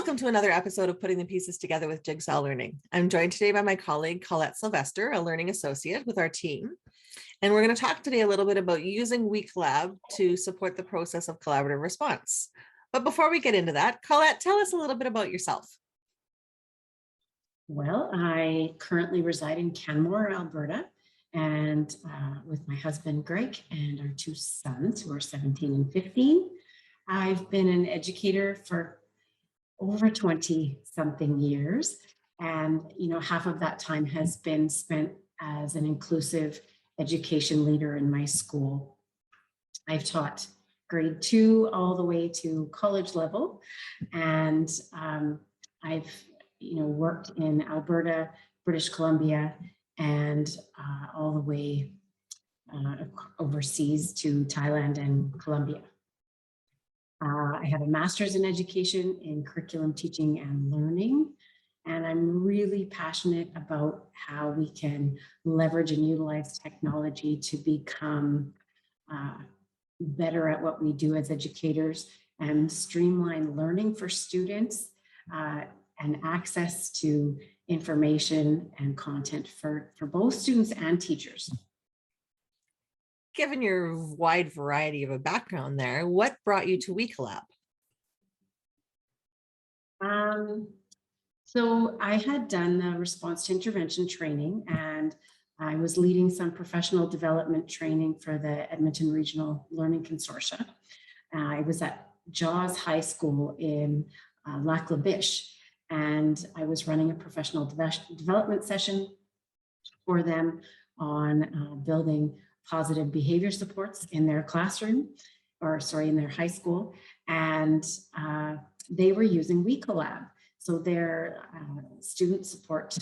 Welcome to another episode of Putting the Pieces Together with Jigsaw Learning. I'm joined today by my colleague, Collette Sylvestre, a learning associate with our team. And we're going to talk today a little bit about using WeCollab to support the process of collaborative response. But before we get into that, Collette, tell us a little bit about yourself. Well, I currently reside in Canmore, Alberta, and with my husband, Greg, and our two sons who are 17 and 15. I've been an educator for over 20 something years. And, half of that time has been spent as an inclusive education leader in my school. I've taught grade 2 all the way to college level. And I've, worked in Alberta, British Columbia, and all the way overseas to Thailand and Colombia. I have a master's in education in curriculum teaching and learning, and I'm really passionate about how we can leverage and utilize technology to become better at what we do as educators and streamline learning for students and access to information and content for both students and teachers. Given your wide variety of a background there, what brought you to WeCollab? So I had done the response to intervention training, and I was leading some professional development training for the Edmonton Regional Learning Consortia. I was at Jaws High School in Lac La Biche, and I was running a professional development session for them on building positive behavior supports in their classroom, in their high school. And they were using WeCollab. So their student support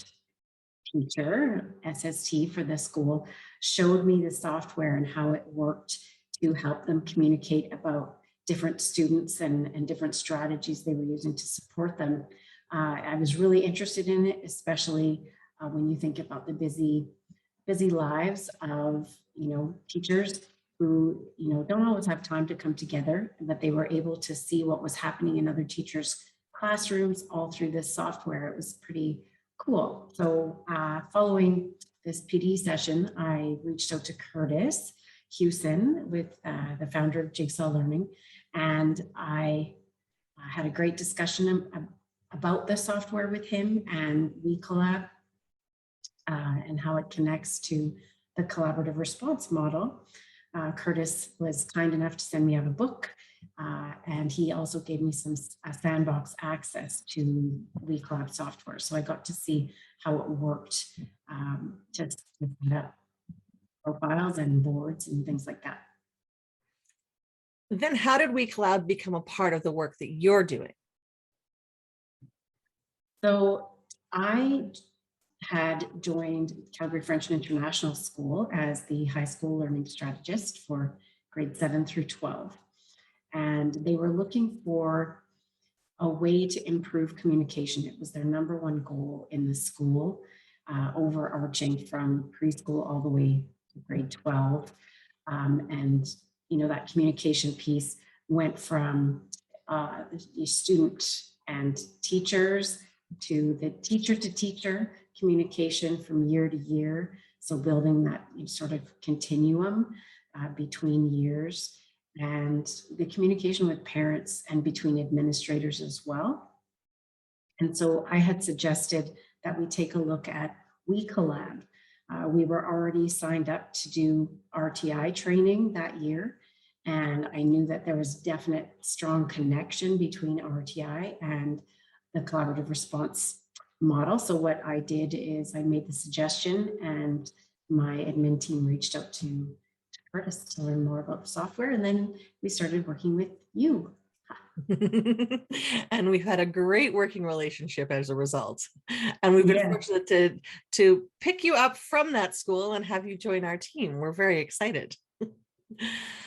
teacher, SST for the school, showed me the software and how it worked to help them communicate about different students and different strategies they were using to support them. I was really interested in it, especially when you think about the busy lives of teachers who don't always have time to come together, but they were able to see what was happening in other teachers' classrooms all through this software. It was pretty cool. So following this PD session, I reached out to Curtis Hewson, with the founder of Jigsaw Learning, and I had a great discussion about the software with him and WeCollab and how it connects to the collaborative response model. Curtis was kind enough to send me out a book, and he also gave me some sandbox access to WeCollab software. So I got to see how it worked to set up profiles and boards and things like that. Then how did WeCollab become a part of the work that you're doing? So I had joined Calgary French and International School as the high school learning strategist for grade 7 through 12. And they were looking for a way to improve communication. It was their number one goal in the school, overarching from preschool all the way to grade 12. And, that communication piece went from the student and teachers to the teacher-to-teacher communication from year to year. So building that sort of continuum between years, and the communication with parents and between administrators as well. And so I had suggested that we take a look at WeCollab. We were already signed up to do RTI training that year, and I knew that there was definite strong connection between RTI and the collaborative response model. So what I did is I made the suggestion, and my admin team reached out to Curtis to learn more about the software, and then we started working with you. And we've had a great working relationship as a result. And we've been fortunate to pick you up from that school and have you join our team. We're very excited.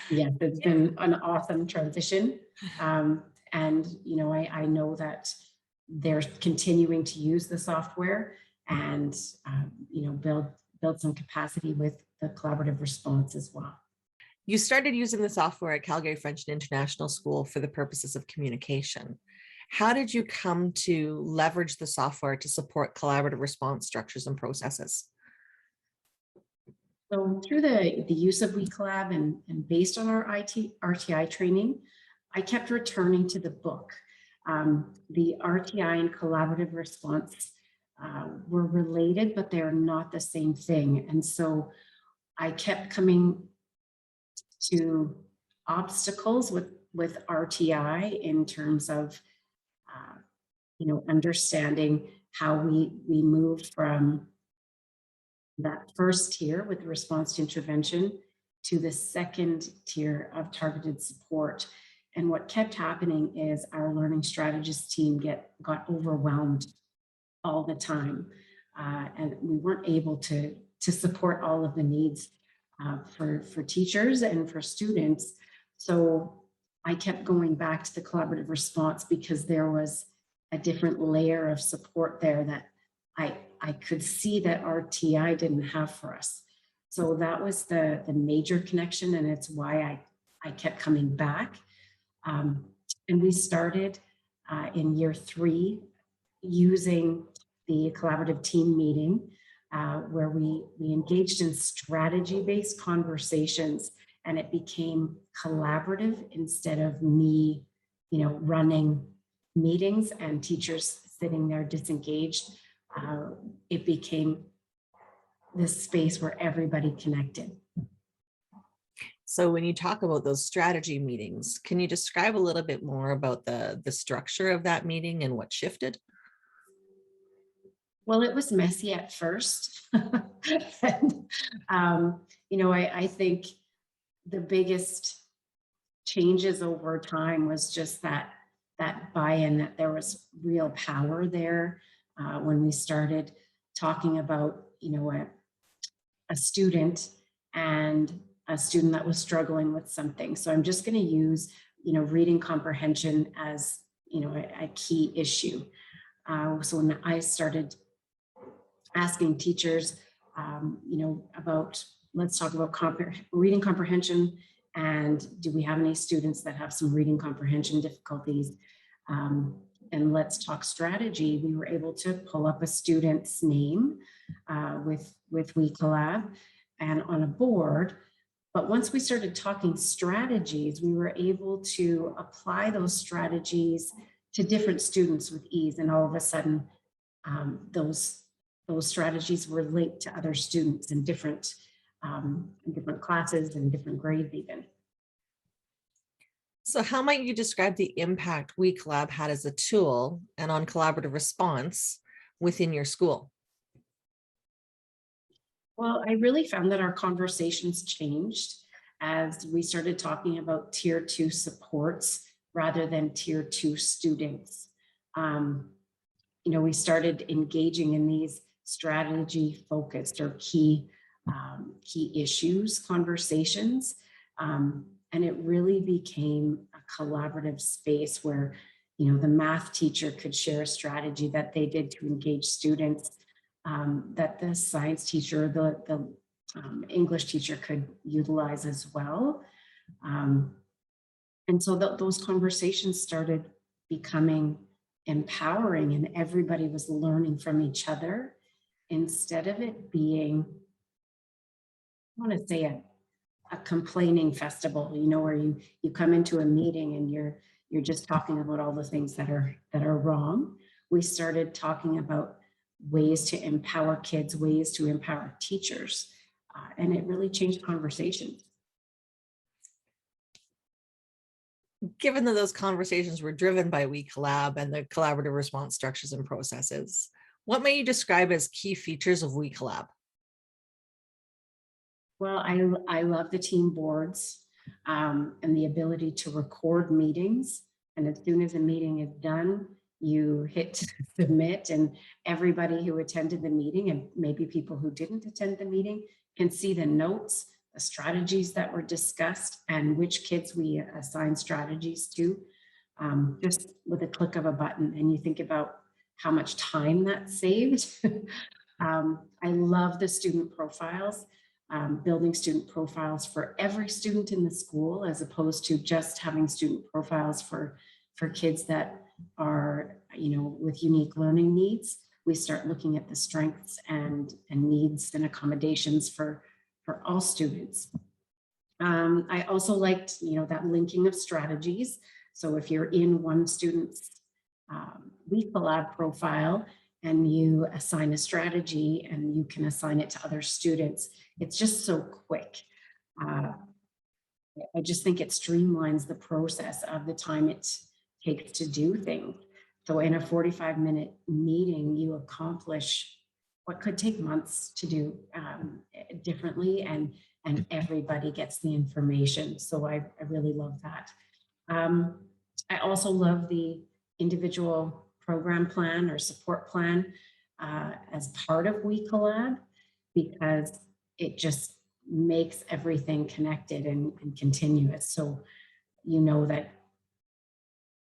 Yes, it's been an awesome transition. And, I know that they're continuing to use the software and, build some capacity with the collaborative response as well. You started using the software at Calgary French and International School for the purposes of communication. How did you come to leverage the software to support collaborative response structures and processes? So through the use of WeCollab and based on our RTI training, I kept returning to the book. The RTI and collaborative response were related, but they're not the same thing. And so I kept coming to obstacles with RTI in terms of, understanding how we moved from that first tier with the response to intervention to the second tier of targeted support. And what kept happening is our learning strategist team got overwhelmed all the time. And we weren't able to support all of the needs for teachers and for students. So I kept going back to the collaborative response because there was a different layer of support there that I could see that RTI didn't have for us. So that was the major connection, and it's why I kept coming back. And we started in year 3 using the collaborative team meeting where we engaged in strategy-based conversations, and it became collaborative instead of me, running meetings and teachers sitting there disengaged. It became this space where everybody connected. So when you talk about those strategy meetings, can you describe a little bit more about the structure of that meeting and what shifted? Well, it was messy at first. And, I think the biggest changes over time was just that buy-in, that there was real power there when we started talking about, a student and a student that was struggling with something. So I'm just going to use, reading comprehension as, a key issue. So when I started asking teachers, about, let's talk about reading comprehension, and do we have any students that have some reading comprehension difficulties? And let's talk strategy. We were able to pull up a student's name with WeCollab and on a board. But once we started talking strategies, we were able to apply those strategies to different students with ease. And all of a sudden, those strategies were linked to other students in different classes and different grades even. So how might you describe the impact WeCollab had as a tool and on collaborative response within your school? Well, I really found that our conversations changed as we started talking about tier 2 supports rather than tier 2 students. We started engaging in these strategy focused or key issues conversations. And it really became a collaborative space where, the math teacher could share a strategy that they did to engage students, that the science teacher, the English teacher could utilize as well. And so those conversations started becoming empowering, and everybody was learning from each other instead of it being, I want to say, a complaining festival, where you come into a meeting and you're just talking about all the things that are wrong. We started talking about ways to empower kids, ways to empower teachers, and it really changed conversations. Given that those conversations were driven by WeCollab and the collaborative response structures and processes, what may you describe as key features of WeCollab? Well, I love the team boards and the ability to record meetings. And as soon as a meeting is done, you hit submit, and everybody who attended the meeting, and maybe people who didn't attend the meeting, can see the notes, the strategies that were discussed, and which kids we assign strategies to, just with a click of a button. And you think about how much time that saved. I love the student profiles. Building student profiles for every student in the school, as opposed to just having student profiles for kids that are, with unique learning needs, we start looking at the strengths and needs and accommodations for all students. I also liked, that linking of strategies. So if you're in one student's WeCollab profile and you assign a strategy and you can assign it to other students, it's just so quick. I just think it streamlines the process of the time it takes to do things. So in a 45-minute meeting, you accomplish what could take months to do differently, and everybody gets the information. So I really love that. I also love the individual program plan or support plan as part of WeCollab, because it just makes everything connected and continuous. So that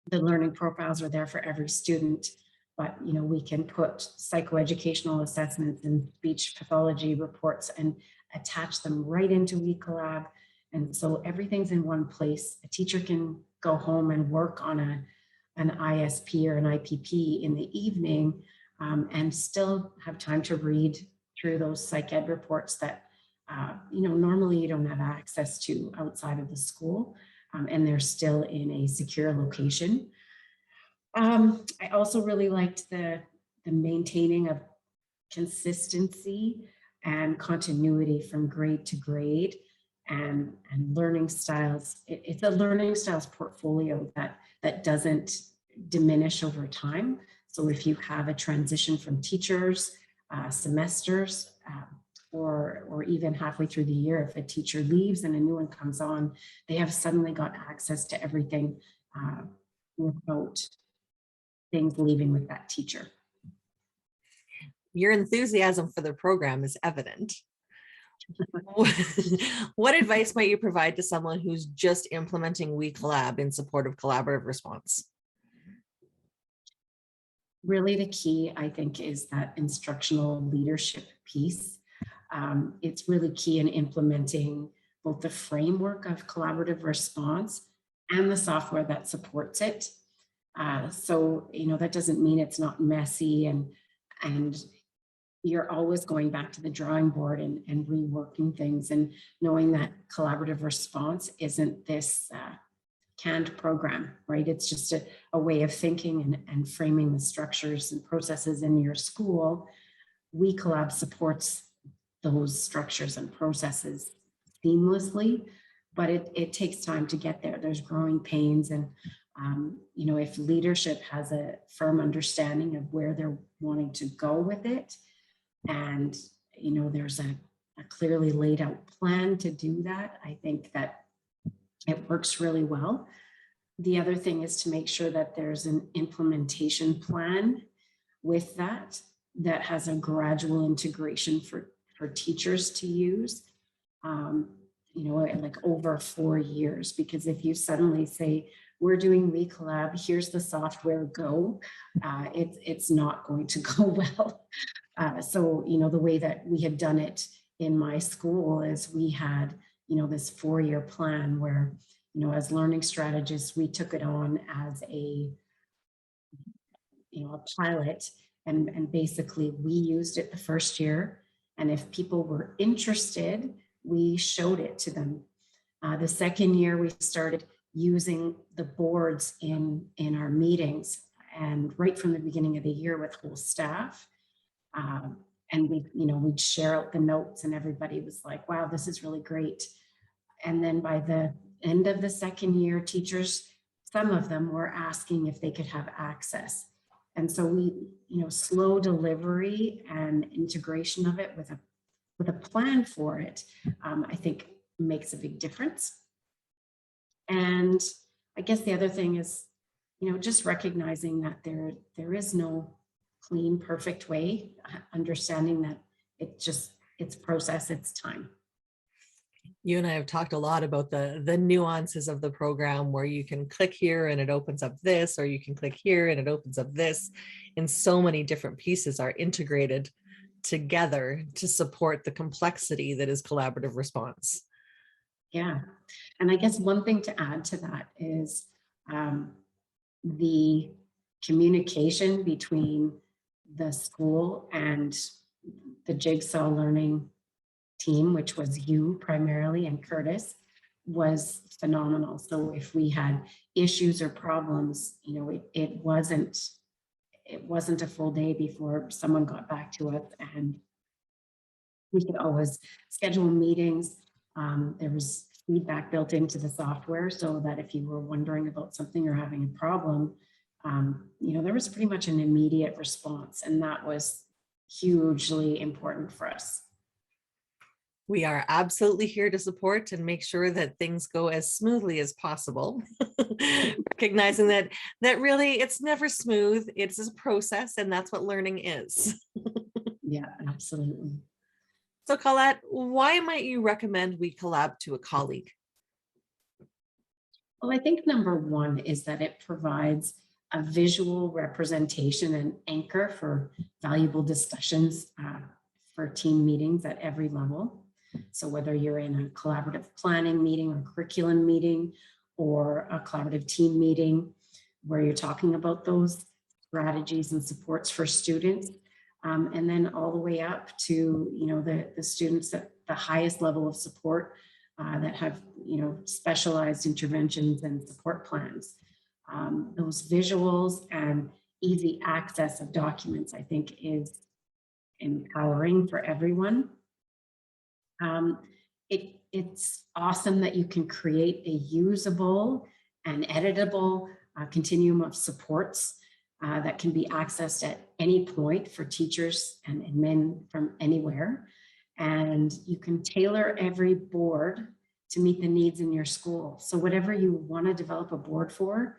the learning profiles are there for every student, but we can put psychoeducational assessments and speech pathology reports and attach them right into WeCollab. And so everything's in one place. A teacher can go home and work on an ISP or an IPP in the evening and still have time to read through those psych ed reports that normally you don't have access to outside of the school, and they're still in a secure location. I also really liked the maintaining of consistency and continuity from grade to grade, and learning styles. It's a learning styles portfolio that doesn't diminish over time. So if you have a transition from teachers, semesters, or even halfway through the year, if a teacher leaves and a new one comes on, they have suddenly got access to everything without things leaving with that teacher. Your enthusiasm for the program is evident. What advice might you provide to someone who's just implementing WeCollab in support of collaborative response? Really, the key, I think, is that instructional leadership piece. It's really key in implementing both the framework of collaborative response and the software that supports it. So, that doesn't mean it's not messy and you're always going back to the drawing board and reworking things, and knowing that collaborative response isn't this canned program, right? It's just a way of thinking and framing the structures and processes in your school. WeCollab supports those structures and processes seamlessly, but it takes time to get there. There's growing pains, and if leadership has a firm understanding of where they're wanting to go with it, and there's a clearly laid out plan to do that, I think that it works really well. The other thing is to make sure that there's an implementation plan with that has a gradual integration for teachers to use, like over 4 years. Because if you suddenly say, we're doing WeCollab, here's the software, go, it's not going to go well. So, the way that we had done it in my school is we had, this 4-year plan where, as learning strategists, we took it on as a pilot, and basically we used it the first year. And if people were interested, we showed it to them. The second year, we started using the boards in our meetings, and right from the beginning of the year with whole staff. And we'd share out the notes, and everybody was like, wow, this is really great. And then by the end of the second year, teachers, some of them were asking if they could have access. And so we, slow delivery and integration of it with a plan for it, I think makes a big difference. And I guess the other thing is, just recognizing that there is no clean, perfect way, understanding that it's process, it's time. You and I have talked a lot about the nuances of the program, where you can click here and it opens up this, or you can click here and it opens up this. And so many different pieces are integrated together to support the complexity that is collaborative response. Yeah. And I guess one thing to add to that is the communication between the school and the Jigsaw Learning team, which was you primarily and Curtis, was phenomenal. So if we had issues or problems, you know, it wasn't a full day before someone got back to us, and we could always schedule meetings. There was feedback built into the software so that if you were wondering about something or having a problem, you know, there was pretty much an immediate response, and that was hugely important for us. We are absolutely here to support and make sure that things go as smoothly as possible. Recognizing that really it's never smooth, it's a process, and that's what learning is. Yeah, absolutely. So Collette, why might you recommend WeCollab to a colleague? Well, I think number one is that it provides a visual representation and anchor for valuable discussions for team meetings at every level. So whether you're in a collaborative planning meeting or curriculum meeting or a collaborative team meeting where you're talking about those strategies and supports for students, and then all the way up to, you know, the students at the highest level of support that have, you know, specialized interventions and support plans. Those visuals and easy access of documents, I think, is empowering for everyone. It's awesome that you can create a usable and editable continuum of supports that can be accessed at any point for teachers and admin from anywhere. And you can tailor every board to meet the needs in your school. So whatever you want to develop a board for,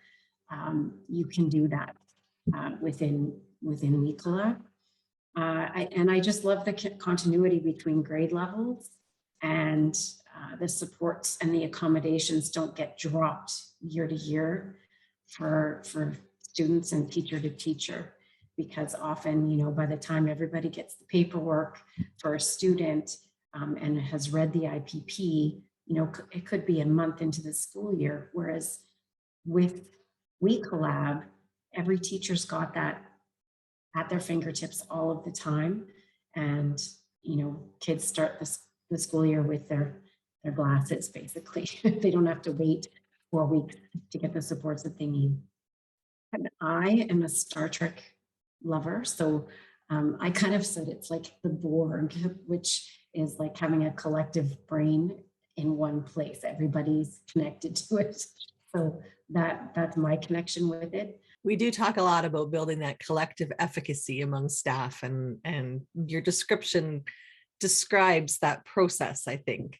you can do that within WeCollab. And I just love the continuity between grade levels, and the supports and the accommodations don't get dropped year to year for students and teacher to teacher, because often, you know, by the time everybody gets the paperwork for a student and has read the IPP, you know, it could be a month into the school year. Whereas with WeCollab, every teacher's got that at their fingertips all of the time. And, you know, kids start the school year with their glasses, basically. They don't have to wait 4 weeks to get the supports that they need. And I am a Star Trek lover. So I kind of said it's like the Borg, which is like having a collective brain in one place. Everybody's connected to it. So that's my connection with it. We do talk a lot about building that collective efficacy among staff, and your description describes that process, I think.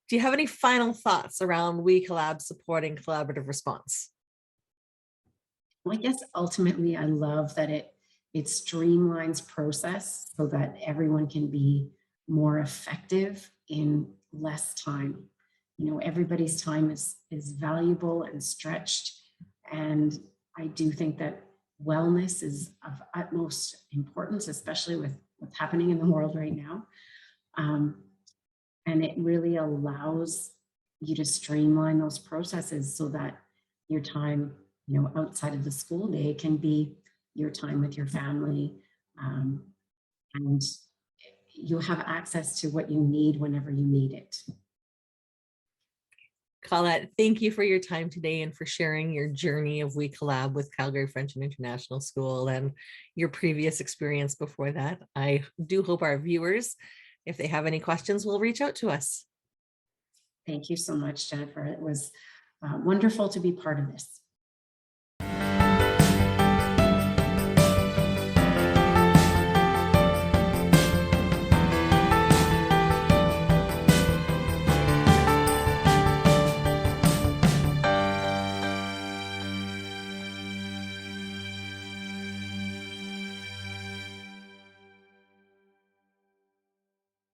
Do you have any final thoughts around WeCollab supporting collaborative response? Well, I guess ultimately I love that it streamlines process so that everyone can be more effective in less time. You know, everybody's time is valuable and stretched. And I do think that wellness is of utmost importance, especially with what's happening in the world right now. And it really allows you to streamline those processes so that your time, you know, outside of the school day can be your time with your family. And you have access to what you need whenever you need it. Collette, thank you for your time today and for sharing your journey of WeCollab with Calgary French and International School and your previous experience before that. I do hope our viewers, if they have any questions, will reach out to us. Thank you so much, Jennifer. It was wonderful to be part of this.